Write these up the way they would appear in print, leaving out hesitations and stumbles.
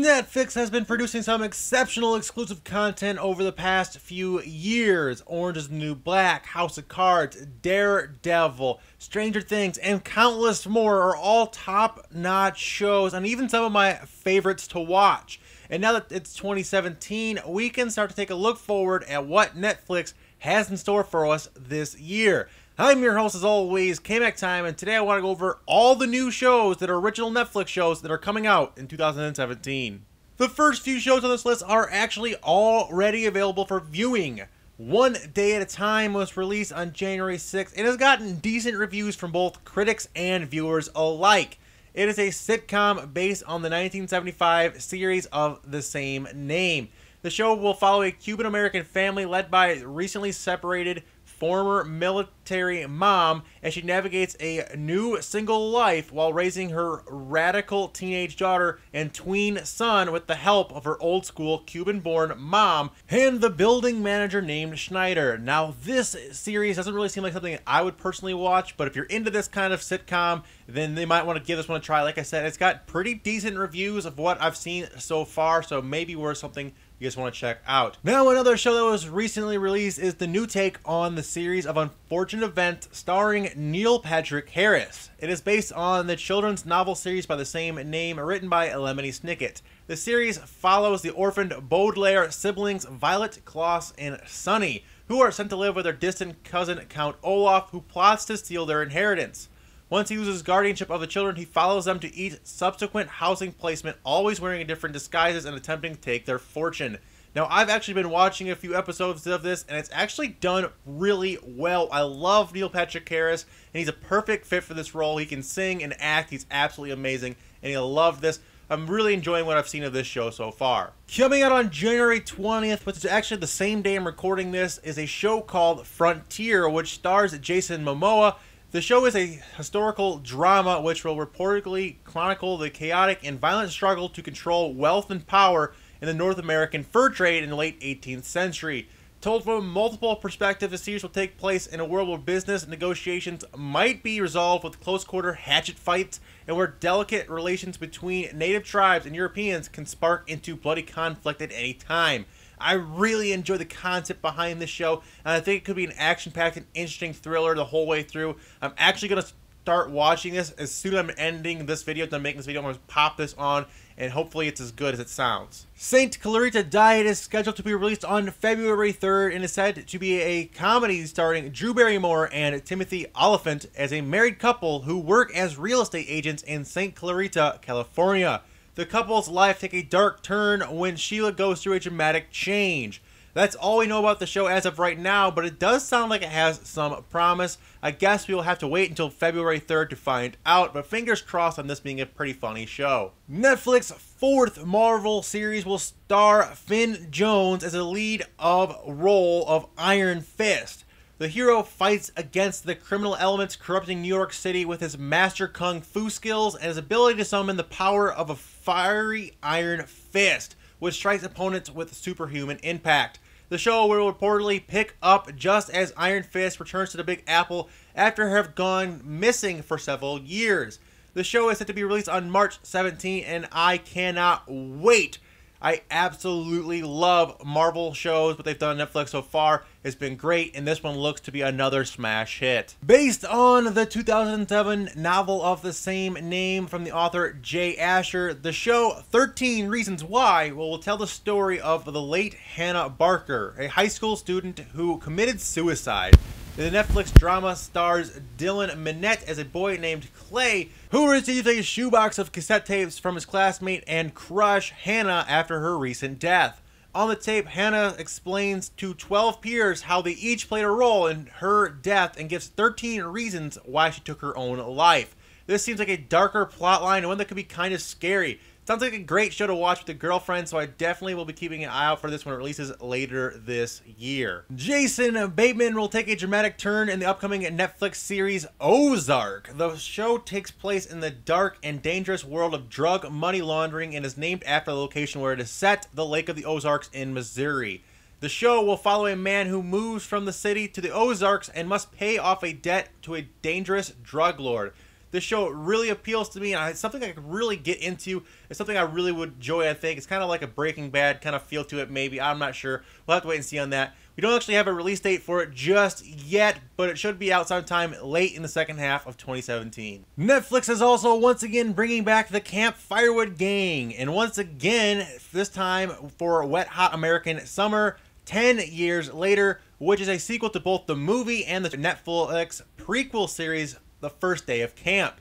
Netflix has been producing some exceptional exclusive content over the past few years. Orange is the New Black, House of Cards, Daredevil, Stranger Things, and countless more are all top-notch shows and even some of my favorites to watch. And now that it's 2017, we can start to take a look forward at what Netflix has in store for us this year. I'm your host, as always, K-Mac Time, and today I want to go over all the new shows that are original Netflix shows that are coming out in 2017. The first few shows on this list are actually already available for viewing. One Day at a Time was released on January 6th and has gotten decent reviews from both critics and viewers alike. It is a sitcom based on the 1975 series of the same name. The show will follow a Cuban-American family led by recently separated former military mom as she navigates a new single life while raising her radical teenage daughter and tween son with the help of her old-school Cuban-born mom and the building manager named Schneider. Now, this series doesn't really seem like something I would personally watch, but if you're into this kind of sitcom, then they might want to give this one a try. Like I said, it's got pretty decent reviews of what I've seen so far, so maybe worth something you guys want to check out. Now, another show that was recently released is the new take on the series of unfortunate events starring Neil Patrick Harris. It is based on the children's novel series by the same name written by Lemony Snicket. The series follows the orphaned Baudelaire siblings Violet, Klaus, and Sunny, who are sent to live with their distant cousin Count Olaf, who plots to steal their inheritance. Once he loses guardianship of the children, he follows them to each subsequent housing placement, always wearing different disguises and attempting to take their fortune. Now, I've actually been watching a few episodes of this, and it's actually done really well. I love Neil Patrick Harris, and he's a perfect fit for this role. He can sing and act. He's absolutely amazing, and I love this. I'm really enjoying what I've seen of this show so far. Coming out on January 20th, which is actually the same day I'm recording this, is a show called Frontier, which stars Jason Momoa. The show is a historical drama which will reportedly chronicle the chaotic and violent struggle to control wealth and power in the North American fur trade in the late 18th century. Told from multiple perspectives, the series will take place in a world where business negotiations might be resolved with close-quarter hatchet fights and where delicate relations between native tribes and Europeans can spark into bloody conflict at any time. I really enjoy the concept behind this show, and I think it could be an action-packed and interesting thriller the whole way through. I'm actually going to start watching this as soon as I'm ending this video, done making this video. I'm going to pop this on, and hopefully it's as good as it sounds. Saint Clarita Diet is scheduled to be released on February 3rd and is said to be a comedy starring Drew Barrymore and Timothy Olyphant as a married couple who work as real estate agents in Saint Clarita, California. The couple's life takes a dark turn when Sheila goes through a dramatic change. That's all we know about the show as of right now, but it does sound like it has some promise. I guess we will have to wait until February 3rd to find out, but fingers crossed on this being a pretty funny show. Netflix's fourth Marvel series will star Finn Jones as the lead role of Iron Fist. The hero fights against the criminal elements corrupting New York City with his master kung fu skills and his ability to summon the power of a fiery iron fist, which strikes opponents with superhuman impact. The show will reportedly pick up just as Iron Fist returns to the Big Apple after having gone missing for several years. The show is set to be released on March 17, and I cannot wait. I absolutely love Marvel shows. What they've done on Netflix so far has been great, and this one looks to be another smash hit. Based on the 2007 novel of the same name from the author Jay Asher, the show 13 Reasons Why will tell the story of the late Hannah Barker, a high school student who committed suicide. The Netflix drama stars Dylan Minnette as a boy named Clay, who receives a shoebox of cassette tapes from his classmate and crush Hannah after her recent death. On the tape, Hannah explains to 12 peers how they each played a role in her death and gives 13 reasons why she took her own life. This seems like a darker plotline and one that could be kind of scary. Sounds like a great show to watch with a girlfriend, so I definitely will be keeping an eye out for this when it releases later this year. Jason Bateman will take a dramatic turn in the upcoming Netflix series Ozark. The show takes place in the dark and dangerous world of drug money laundering and is named after the location where it is set, the Lake of the Ozarks in Missouri. The show will follow a man who moves from the city to the Ozarks and must pay off a debt to a dangerous drug lord. this show really appeals to me, and it's something I could really get into. It's something I really would enjoy, I think. It's kind of like a Breaking Bad kind of feel to it, maybe. I'm not sure. We'll have to wait and see on that. We don't actually have a release date for it just yet, but it should be out sometime late in the second half of 2017. Netflix is also once again bringing back the Camp Firewood Gang, and once again, this time for Wet Hot American Summer, 10 years later, which is a sequel to both the movie and the Netflix prequel series, The First Day of Camp.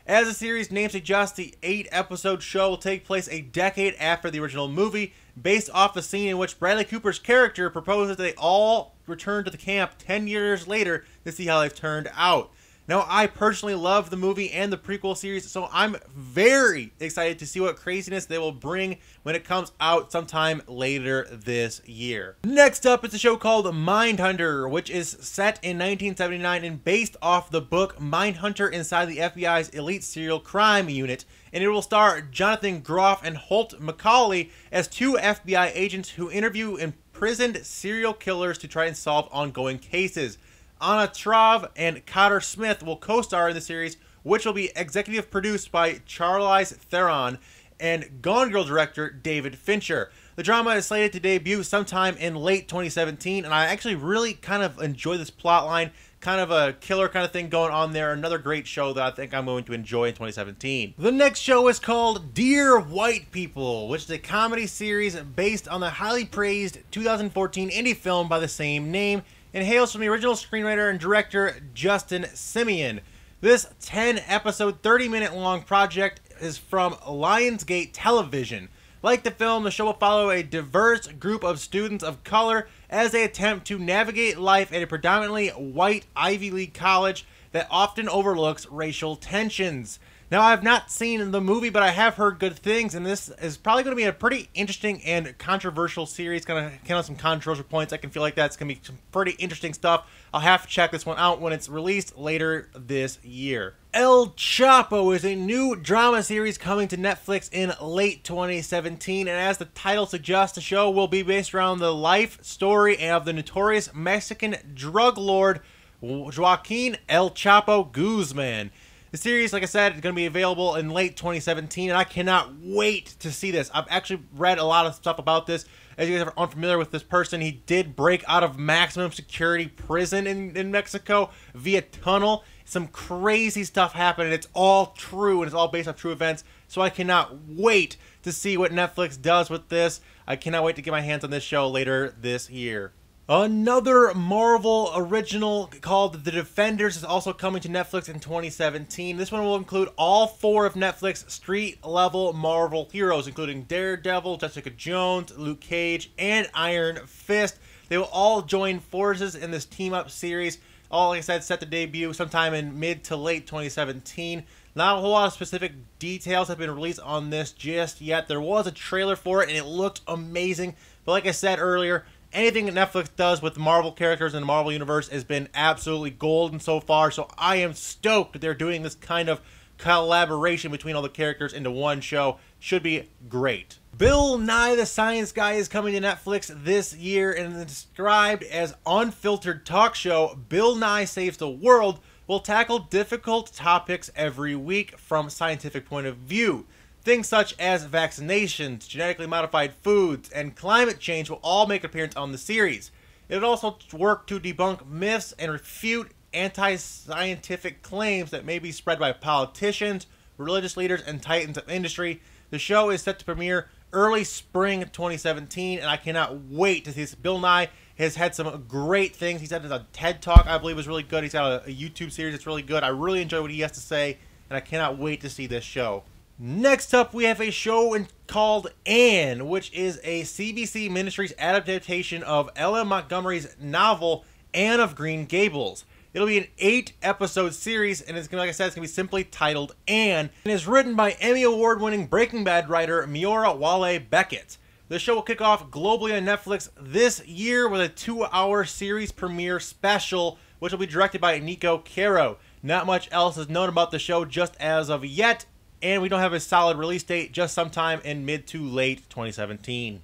As the series' name suggests, the 8-episode show will take place a decade after the original movie, based off a scene in which Bradley Cooper's character proposes that they all return to the camp 10 years later to see how they've turned out. Now, I personally love the movie and the prequel series, so I'm very excited to see what craziness they will bring when it comes out sometime later this year. Next up is a show called Mindhunter, which is set in 1979 and based off the book Mindhunter inside the FBI's elite serial crime unit, and it will star Jonathan Groff and Holt McCauley as two FBI agents who interview imprisoned serial killers to try and solve ongoing cases. Anna Trav and Cotter Smith will co-star in the series, which will be executive produced by Charlize Theron and Gone Girl director David Fincher. The drama is slated to debut sometime in late 2017, and I actually really kind of enjoy this plot line, kind of a killer kind of thing going on there. Another great show that I think I'm going to enjoy in 2017. The next show is called Dear White People, which is a comedy series based on the highly praised 2014 indie film by the same name, and hails from the original screenwriter and director Justin Simien. This 10-episode, 30-minute long project is from Lionsgate Television. Like the film, the show will follow a diverse group of students of color as they attempt to navigate life at a predominantly white Ivy League college that often overlooks racial tensions. Now, I've not seen the movie, but I have heard good things, and this is probably going to be a pretty interesting and controversial series. Going to count on some controversial points. I can feel like that's going to be some pretty interesting stuff. I'll have to check this one out when it's released later this year. El Chapo is a new drama series coming to Netflix in late 2017, and as the title suggests, the show will be based around the life story of the notorious Mexican drug lord Joaquin El Chapo Guzman. The series, like I said, is going to be available in late 2017, and I cannot wait to see this. I've actually read a lot of stuff about this. As you guys are unfamiliar with this person, he did break out of maximum security prison in Mexico via tunnel. Some crazy stuff happened, and it's all true, and it's all based on true events. So I cannot wait to see what Netflix does with this. I cannot wait to get my hands on this show later this year. Another Marvel original called The Defenders is also coming to Netflix in 2017. This one will include all 4 of Netflix street-level Marvel heroes, including Daredevil, Jessica Jones, Luke Cage, and Iron Fist. They will all join forces in this team-up series. All, like I said, set to debut sometime in mid to late 2017. Not a whole lot of specific details have been released on this just yet. There was a trailer for it, and it looked amazing. But like I said earlier, anything that Netflix does with the Marvel characters in the Marvel Universe has been absolutely golden so far, so I am stoked that they're doing this kind of collaboration between all the characters into one show. Should be great. Bill Nye the Science Guy is coming to Netflix this year, and described as unfiltered talk show, Bill Nye Saves the World will tackle difficult topics every week from a scientific point of view. Things such as vaccinations, genetically modified foods, and climate change will all make an appearance on the series. It will also work to debunk myths and refute anti-scientific claims that may be spread by politicians, religious leaders, and titans of industry. The show is set to premiere early spring 2017, and I cannot wait to see this. Bill Nye has had some great things. He's had a TED Talk, I believe, was really good. He's got a YouTube series that's really good. I really enjoy what he has to say, and I cannot wait to see this show. Next up, we have a show called Anne, which is a CBC Ministries adaptation of Ella Montgomery's novel Anne of Green Gables. It'll be an 8-episode series, and it's gonna, like I said, it's gonna be simply titled Anne, and is written by Emmy Award-winning Breaking Bad writer Miora Wale Beckett. The show will kick off globally on Netflix this year with a 2-hour series premiere special, which will be directed by Nico Caro. Not much else is known about the show just as of yet, and we don't have a solid release date, just sometime in mid to late 2017.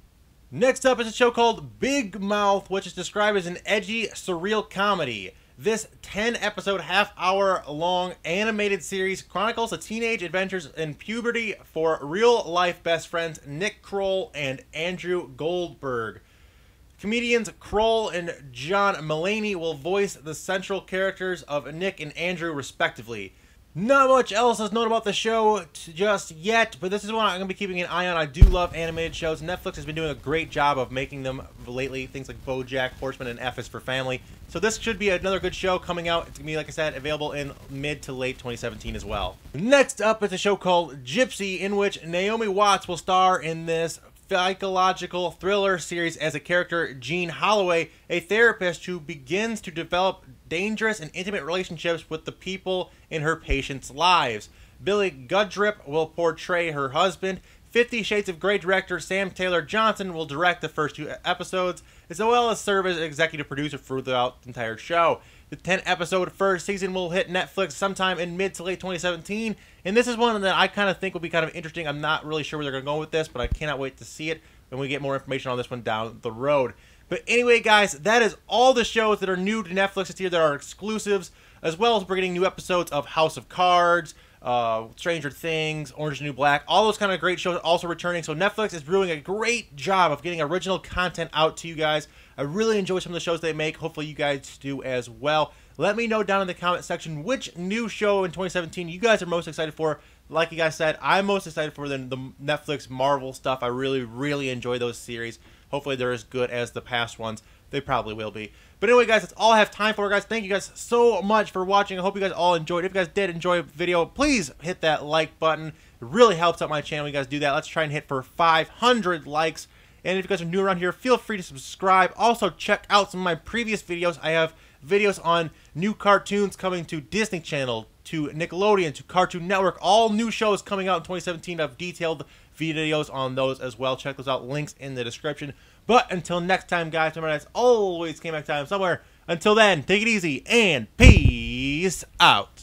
Next up is a show called Big Mouth, which is described as an edgy, surreal comedy. This 10-episode, half-hour-long animated series chronicles the teenage adventures in puberty for real-life best friends Nick Kroll and Andrew Goldberg. Comedians Kroll and John Mulaney will voice the central characters of Nick and Andrew, respectively. Not much else is known about the show just yet, but this is one I'm going to be keeping an eye on. I do love animated shows. Netflix has been doing a great job of making them lately. Things like BoJack Horseman and F is for Family. So this should be another good show coming out. It's going to be, like I said, available in mid to late 2017 as well. Next up is a show called Gypsy, in which Naomi Watts will star in this psychological thriller series as a character, Jean Holloway, a therapist who begins to develop dangerous and intimate relationships with the people in her patients' lives. Billy Gudrip will portray her husband. 50 Shades of Grey director Sam Taylor Johnson will direct the first 2 episodes, as well as serve as executive producer throughout the entire show. The 10-episode first season will hit Netflix sometime in mid to late 2017, and this is one that I kind of think will be kind of interesting. I'm not really sure where they're going to go with this, but I cannot wait to see it when we get more information on this one down the road. But anyway, guys, that is all the shows that are new to Netflix this year that are exclusives, as well as we're getting new episodes of House of Cards, Stranger Things, Orange is the New Black, all those kind of great shows also returning. So Netflix is doing a great job of getting original content out to you guys. I really enjoy some of the shows they make. Hopefully you guys do as well. Let me know down in the comment section which new show in 2017 you guys are most excited for. Like you guys said, I'm most excited for the Netflix Marvel stuff. I really enjoy those series. Hopefully they're as good as the past ones. They probably will be. But anyway, guys, that's all I have time for, guys. Thank you guys so much for watching. I hope you guys all enjoyed. If you guys did enjoy the video, please hit that like button. It really helps out my channel. You guys do that. Let's try and hit for 500 likes. And if you guys are new around here, feel free to subscribe. Also, check out some of my previous videos. I have videos on new cartoons coming to Disney Channel, to Nickelodeon, to Cartoon Network. All new shows coming out in 2017. I've detailed videos on those as well. Check those out. Links in the description. But until next time, guys, remember that's always came back time somewhere. Until then, take it easy and peace out.